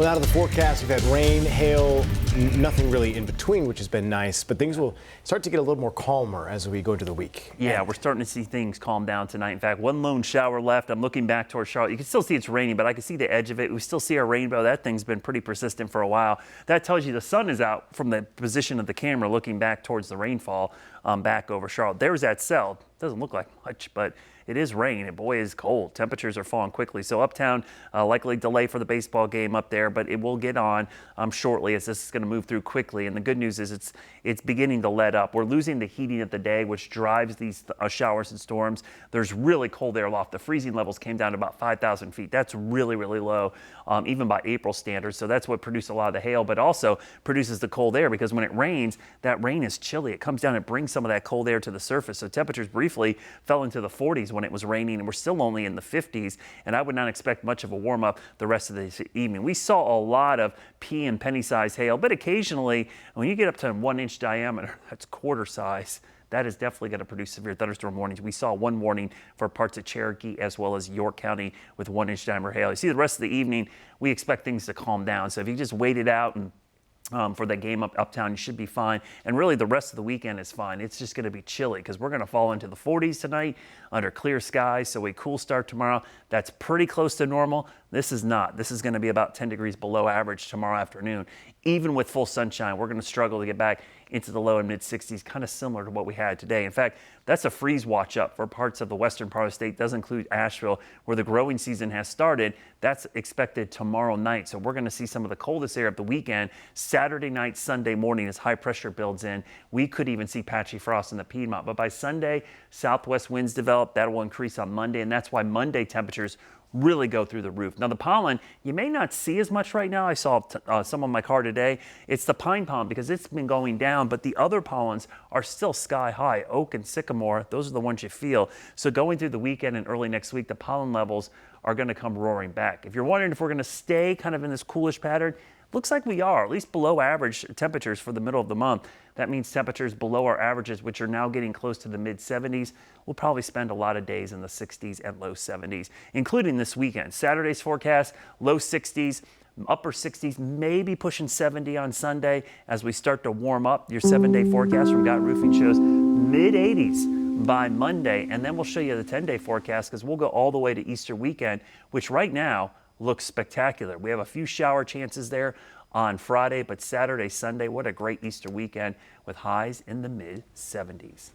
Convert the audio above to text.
Well, out of the forecast, we've had rain, hail, nothing really in between, which has been nice, but things will start to get a little more calmer as we go into the week. Yeah, we're starting to see things calm down tonight. In fact, one lone shower left. I'm looking back towards Charlotte. You can still see it's raining, but I can see the edge of it. We still see our rainbow. That thing's been pretty persistent for a while. That tells you the sun is out from the position of the camera looking back towards the rainfall back over Charlotte. There's that cell. Doesn't look like much, but it is rain, and boy, is cold. Temperatures are falling quickly. So uptown, likely delay for the baseball game up there, but it will get on shortly as this is going to move through quickly. And the good news is it's beginning to let up. We're losing the heating of the day, which drives these showers and storms. There's really cold air aloft. The freezing levels came down to about 5,000 feet. That's really, really low, even by April standards. So that's what produced a lot of the hail, but also produces the cold air, because when it rains, that rain is chilly. It comes down and brings some of that cold air to the surface. So temperatures briefly fell into the 40s when it was raining, and we're still only in the 50s, and I would not expect much of a warm up the rest of this evening. We saw a lot of pea and penny size hail, but occasionally when you get up to 1 inch diameter, that's quarter size, that is definitely going to produce severe thunderstorm warnings. We saw one warning for parts of Cherokee as well as York County with 1 inch diameter hail. You see, the rest of the evening, we expect things to calm down. So if you just wait it out and for that game uptown, you should be fine. And really the rest of the weekend is fine. It's just going to be chilly because we're going to fall into the 40s tonight under clear skies. So a cool start tomorrow. That's pretty close to normal. This is not. This is going to be about 10 degrees below average tomorrow afternoon. Even with full sunshine, we're going to struggle to get back into the low and mid 60s, kind of similar to what we had today. In fact, that's a freeze watch up for parts of the western part of the state. Does include Asheville, where the growing season has started. That's expected tomorrow night. So we're going to see some of the coldest air of the weekend. Saturday night, Sunday morning, as high pressure builds in, we could even see patchy frost in the Piedmont. But by Sunday, southwest winds develop. That will increase on Monday, and that's why Monday temperatures really go through the roof. Now the pollen, you may not see as much right now. I saw some on my car today. It's the pine pollen because it's been going down, but the other pollens are still sky high. Oak and sycamore, those are the ones you feel. So going through the weekend and early next week, the pollen levels are going to come roaring back. If you're wondering if we're going to stay kind of in this coolish pattern, looks like we are, at least below average temperatures for the middle of the month. That means temperatures below our averages, which are now getting close to the mid 70s. We'll probably spend a lot of days in the 60s and low 70s, including this weekend. Saturday's forecast, low 60s, upper 60s, maybe pushing 70 on Sunday as we start to warm up. Your 7-day forecast from Got Roofing shows mid 80s by Monday. And then we'll show you the 10-day forecast because we'll go all the way to Easter weekend, which right now looks spectacular. We have a few shower chances there on Friday, but Saturday, Sunday, what a great Easter weekend with highs in the mid 70s.